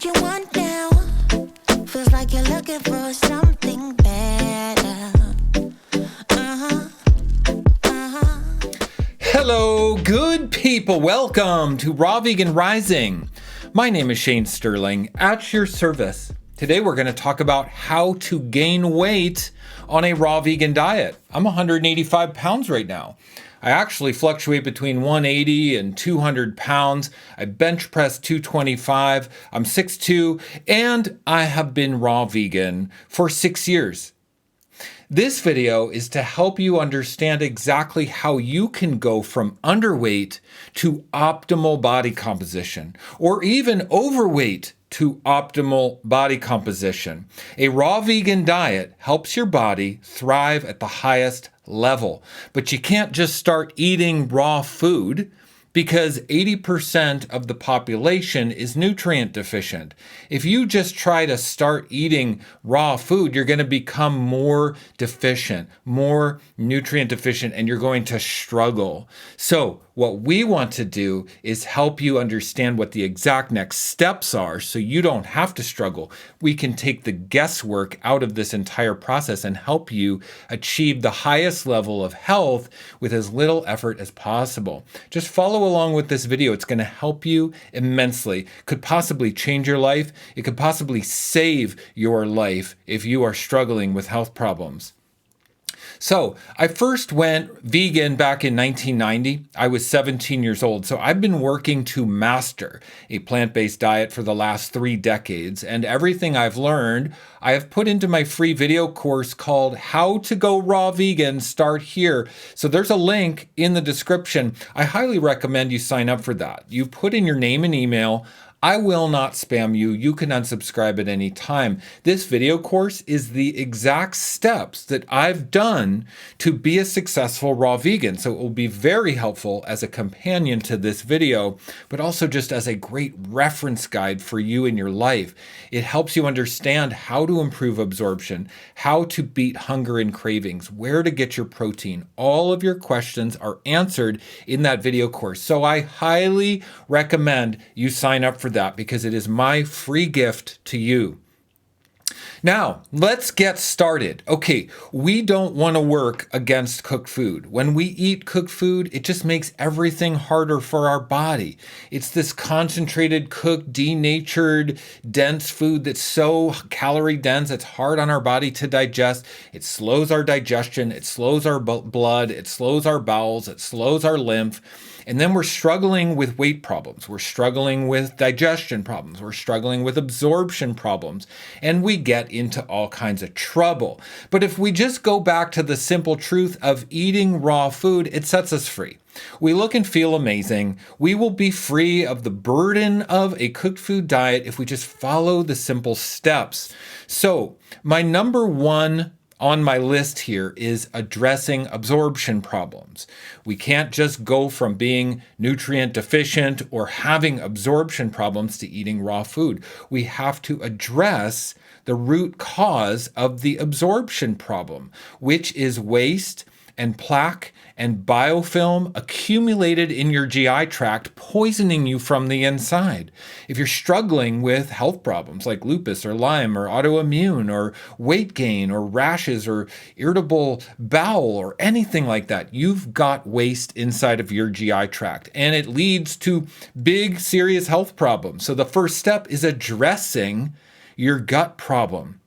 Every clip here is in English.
what you want now. Feels like you're looking for something better. Hello, good people. Welcome to Raw Vegan Rising. My name is Shane Sterling, at your service. Today we're going to talk about how to gain weight on a raw vegan diet. I'm 185 pounds right now. I actually fluctuate between 180 and 200 pounds. I bench press 225. I'm 6'2", and I have been raw vegan for 6 years. This video is to help you understand exactly how you can go from underweight to optimal body composition, or even overweight to optimal body composition. A raw vegan diet helps your body thrive at the highest level, but you can't just start eating raw food because 80% of the population is nutrient deficient. If you just try to start eating raw food, you're going to become more deficient, more nutrient deficient, and you're going to struggle. So what we want to do is help you understand what the exact next steps are so you don't have to struggle. We can take the guesswork out of this entire process and help you achieve the highest level of health with as little effort as possible. Just follow along with this video. It's going to help you immensely. Could possibly change your life. It could possibly save your life if you are struggling with health problems. So I first went vegan back in 1990. I was 17 years old. So I've been working to master a plant-based diet for the last 3 decades. And everything I've learned, I have put into my free video course called How to Go Raw Vegan. Start here. So there's a link in the description. I highly recommend you sign up for that. You put in your name and email. I will not spam you. You can unsubscribe at any time. This video course is the exact steps that I've done to be a successful raw vegan. So it will be very helpful as a companion to this video, but also just as a great reference guide for you in your life. It helps you understand how to improve absorption, how to beat hunger and cravings, where to get your protein. All of your questions are answered in that video course. So I highly recommend you sign up for that because it is my free gift to you. Now, let's get started. Okay, we don't want to work against cooked food. When we eat cooked food, it just makes everything harder for our body. It's this concentrated, cooked, denatured, dense food that's so calorie dense, it's hard on our body to digest. It slows our digestion, it slows our blood, it slows our bowels, it slows our lymph. And then we're struggling with weight problems. We're struggling with digestion problems. We're struggling with absorption problems. And we get into all kinds of trouble. But if we just go back to the simple truth of eating raw food, it sets us free. We look and feel amazing. We will be free of the burden of a cooked food diet if we just follow the simple steps. So my number one on my list here is addressing absorption problems. We can't just go from being nutrient deficient or having absorption problems to eating raw food. We have to address the root cause of the absorption problem, which is waste and plaque and biofilm accumulated in your GI tract, poisoning you from the inside. If you're struggling with health problems like lupus or Lyme or autoimmune or weight gain or rashes or irritable bowel or anything like that, you've got waste inside of your GI tract, and it leads to big, serious health problems. So the first step is addressing your gut problem.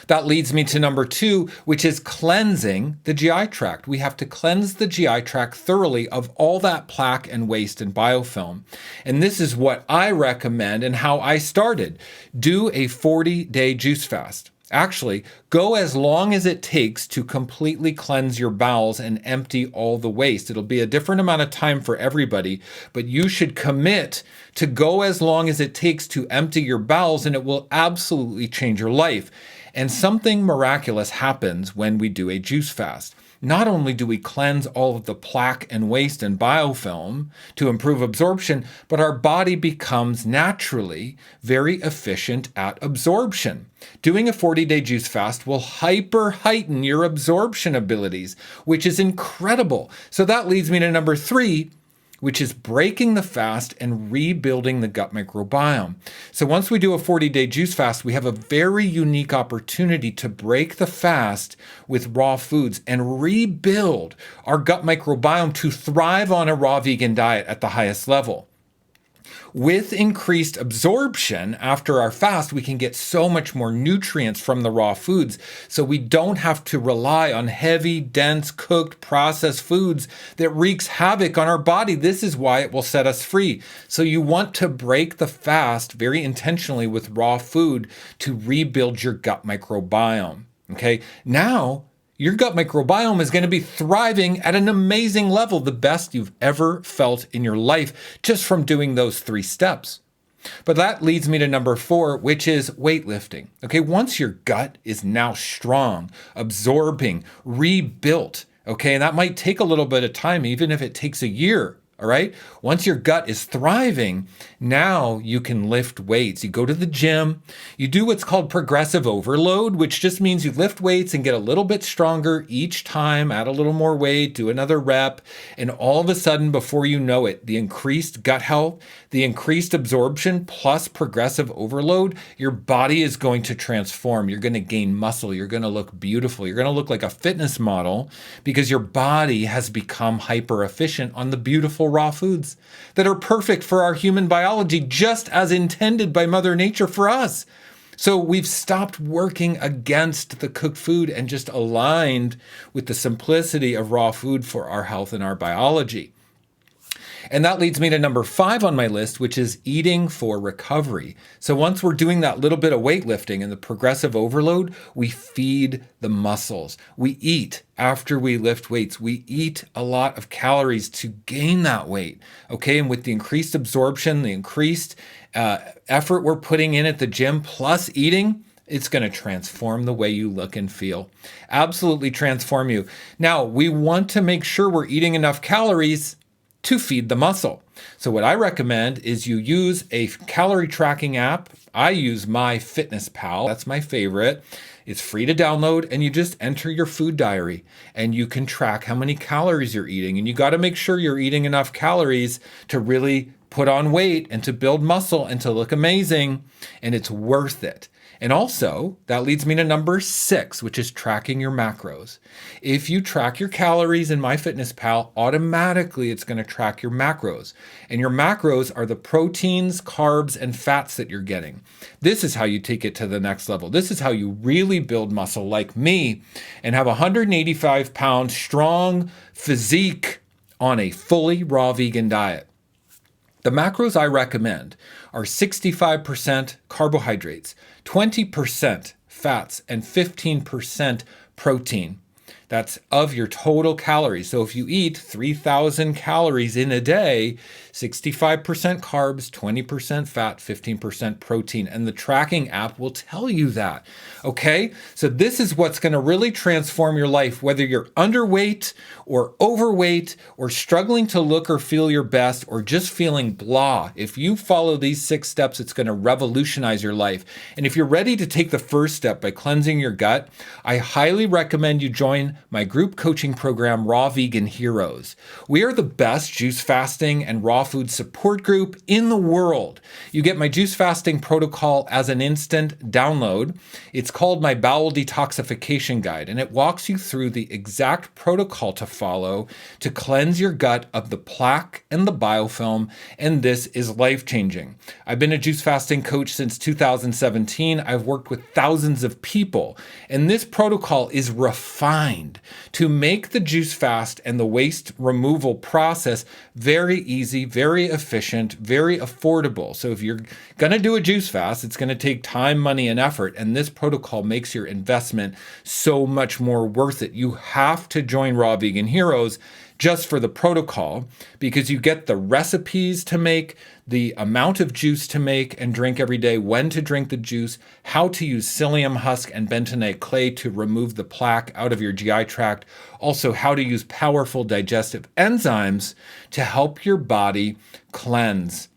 That leads me to number 2, which is cleansing the GI tract. We have to cleanse the GI tract thoroughly of all that plaque and waste and biofilm. And this is what I recommend and how I started. Do a 40-day juice fast. Actually, go as long as it takes to completely cleanse your bowels and empty all the waste. It'll be a different amount of time for everybody, but you should commit to go as long as it takes to empty your bowels, and it will absolutely change your life. And something miraculous happens when we do a juice fast. Not only do we cleanse all of the plaque and waste and biofilm to improve absorption, but our body becomes naturally very efficient at absorption. Doing a 40-day juice fast will heighten your absorption abilities, which is incredible. So that leads me to number 3, which is breaking the fast and rebuilding the gut microbiome. So once we do a 40-day juice fast, we have a very unique opportunity to break the fast with raw foods and rebuild our gut microbiome to thrive on a raw vegan diet at the highest level. With increased absorption after our fast, we can get so much more nutrients from the raw foods, so we don't have to rely on heavy, dense, cooked, processed foods that wreaks havoc on our body. This is why it will set us free. So you want to break the fast very intentionally with raw food to rebuild your gut microbiome. Okay, now your gut microbiome is going to be thriving at an amazing level, the best you've ever felt in your life, just from doing those 3 steps. But that leads me to number 4, which is weightlifting. Okay, once your gut is now strong, absorbing, rebuilt, okay, and that might take a little bit of time, even if it takes a year. All right. Once your gut is thriving, now you can lift weights. You go to the gym, you do what's called progressive overload, which just means you lift weights and get a little bit stronger each time, add a little more weight, do another rep. And all of a sudden, before you know it, the increased gut health, the increased absorption plus progressive overload, your body is going to transform. You're going to gain muscle. You're going to look beautiful. You're going to look like a fitness model because your body has become hyper efficient on the beautiful raw foods that are perfect for our human biology, just as intended by Mother Nature for us. So we've stopped working against the cooked food and just aligned with the simplicity of raw food for our health and our biology. And that leads me to number 5 on my list, which is eating for recovery. So once we're doing that little bit of weightlifting and the progressive overload, we feed the muscles. We eat after we lift weights. We eat a lot of calories to gain that weight. Okay, and with the increased absorption, the increased effort we're putting in at the gym, plus eating, it's going to transform the way you look and feel. Absolutely transform you. Now, we want to make sure we're eating enough calories to feed the muscle. So what I recommend is you use a calorie tracking app. I use MyFitnessPal. That's my favorite. It's free to download, and you just enter your food diary and you can track how many calories you're eating. And you got to make sure you're eating enough calories to really put on weight and to build muscle and to look amazing. And it's worth it. And also, that leads me to number 6, which is tracking your macros. If you track your calories in MyFitnessPal, automatically it's going to track your macros. And your macros are the proteins, carbs, and fats that you're getting. This is how you take it to the next level. This is how you really build muscle like me and have a 185-pound strong physique on a fully raw vegan diet. The macros I recommend are 65% carbohydrates, 20% fats, and 15% protein. That's of your total calories. So if you eat 3,000 calories in a day, 65% carbs, 20% fat, 15% protein. And the tracking app will tell you that. Okay? So this is what's going to really transform your life, whether you're underweight or overweight or struggling to look or feel your best or just feeling blah. If you follow these 6 steps, it's going to revolutionize your life. And if you're ready to take the first step by cleansing your gut, I highly recommend you join my group coaching program, Raw Vegan Heroes. We are the best juice fasting and raw food support group in the world. You get my juice fasting protocol as an instant download. It's called my bowel detoxification guide, and it walks you through the exact protocol to follow to cleanse your gut of the plaque and the biofilm, and this is life-changing. I've been a juice fasting coach since 2017. I've worked with thousands of people, and this protocol is refined to make the juice fast and the waste removal process very easy, very efficient, very affordable. So if you're going to do a juice fast, it's going to take time, money, and effort, and this protocol makes your investment so much more worth it. You have to join Raw Vegan Heroes just for the protocol, because you get the recipes to make, the amount of juice to make and drink every day, when to drink the juice, how to use psyllium husk and bentonite clay to remove the plaque out of your GI tract, also how to use powerful digestive enzymes to help your body cleanse.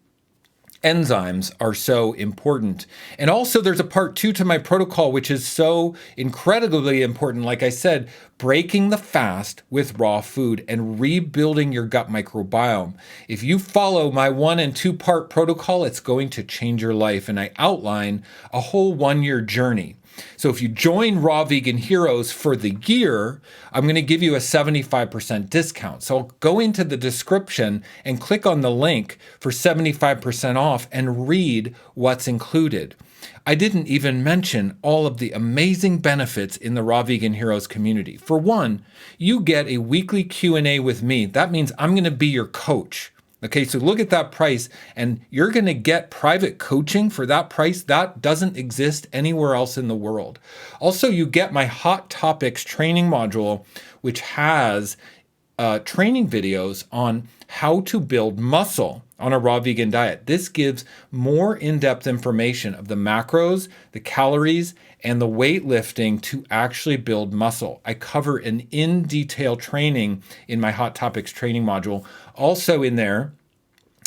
enzymes are so important. And also there's a part 2 to my protocol, which is so incredibly important. Like I said, breaking the fast with raw food and rebuilding your gut microbiome. If you follow my 1 and 2 part protocol, it's going to change your life. And I outline a whole 1-year journey. So if you join Raw Vegan Heroes for the year, I'm going to give you a 75% discount. So go into the description and click on the link for 75% off and read what's included. I didn't even mention all of the amazing benefits in the Raw Vegan Heroes community. For one, you get a weekly Q&A with me. That means I'm going to be your coach. Okay, so look at that price, and you're going to get private coaching for that price. That doesn't exist anywhere else in the world. Also, you get my Hot Topics training module, which has training videos on how to build muscle on a raw vegan diet. This gives more in-depth information of the macros, the calories, and the weightlifting to actually build muscle. I cover an in-detail training in my Hot Topics training module. Also in there,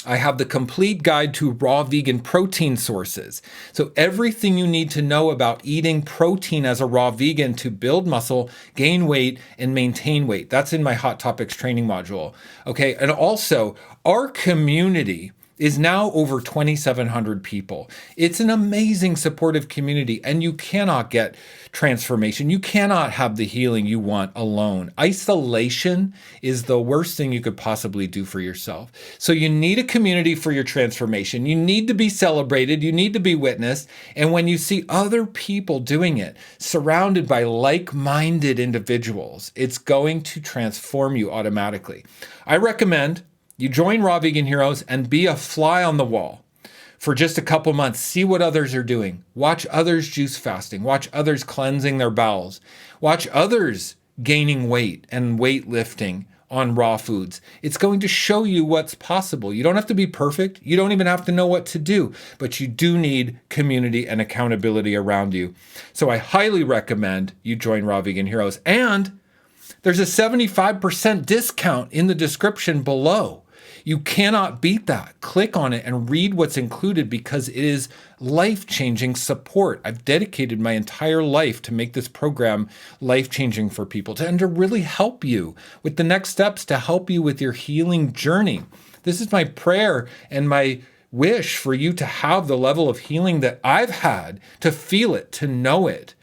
I have the complete guide to raw vegan protein sources. So everything you need to know about eating protein as a raw vegan to build muscle, gain weight, and maintain weight. That's in my Hot Topics training module. Okay, and also our community is now over 2,700 people. It's an amazing supportive community, and you cannot get transformation. You cannot have the healing you want alone. Isolation is the worst thing you could possibly do for yourself. So you need a community for your transformation. You need to be celebrated. You need to be witnessed. And when you see other people doing it, surrounded by like-minded individuals, it's going to transform you automatically. I recommend you join Raw Vegan Heroes and be a fly on the wall for just a couple months. See what others are doing. Watch others juice fasting. Watch others cleansing their bowels. Watch others gaining weight and weightlifting on raw foods. It's going to show you what's possible. You don't have to be perfect. You don't even have to know what to do, but you do need community and accountability around you. So I highly recommend you join Raw Vegan Heroes. And there's a 75% discount in the description below. You cannot beat that. Click on it and read what's included because it is life-changing support. I've dedicated my entire life to make this program life-changing for people and to really help you with the next steps to help you with your healing journey. This is my prayer and my wish for you to have the level of healing that I've had, to feel it, to know it.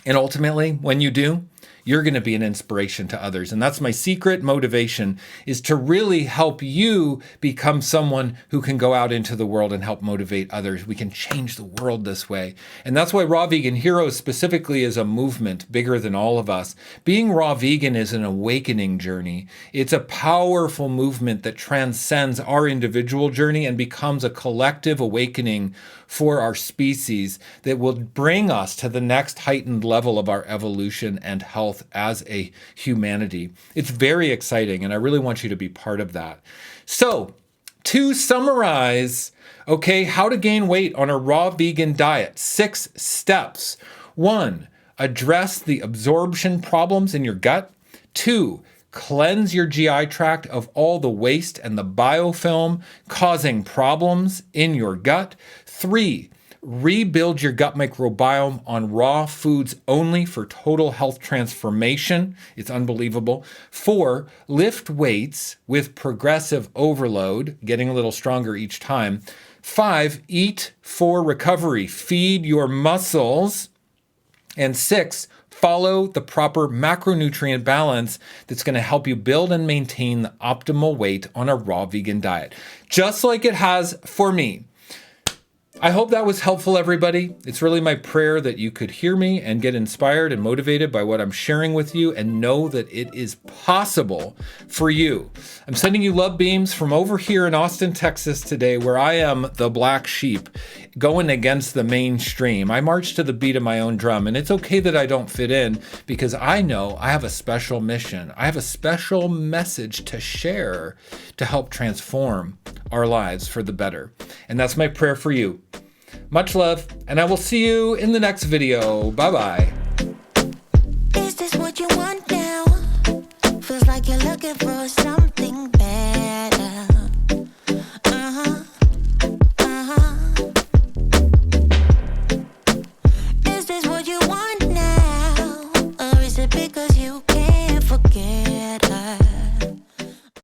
And ultimately, when you do, you're going to be an inspiration to others. And that's my secret motivation, is to really help you become someone who can go out into the world and help motivate others. We can change the world this way. And that's why Raw Vegan Heroes specifically is a movement bigger than all of us. Being raw vegan is an awakening journey. It's a powerful movement that transcends our individual journey and becomes a collective awakening for our species that will bring us to the next heightened level of our evolution and health as a humanity. It's very exciting, and I really want you to be part of that. So, to summarize, okay, how to gain weight on a raw vegan diet, 6 steps. 1, address the absorption problems in your gut. 2, cleanse your GI tract of all the waste and the biofilm causing problems in your gut. 3, rebuild your gut microbiome on raw foods only for total health transformation. It's unbelievable. 4, lift weights with progressive overload, getting a little stronger each time. 5, eat for recovery. Feed your muscles. And 6, follow the proper macronutrient balance that's going to help you build and maintain the optimal weight on a raw vegan diet, just like it has for me. I hope that was helpful, everybody. It's really my prayer that you could hear me and get inspired and motivated by what I'm sharing with you and know that it is possible for you. I'm sending you love beams from over here in Austin, Texas today, where I am the black sheep going against the mainstream. I march to the beat of my own drum, and it's okay that I don't fit in because I know I have a special mission. I have a special message to share to help transform our lives for the better. And that's my prayer for you. Much love, and I will see you in the next video. Bye-bye.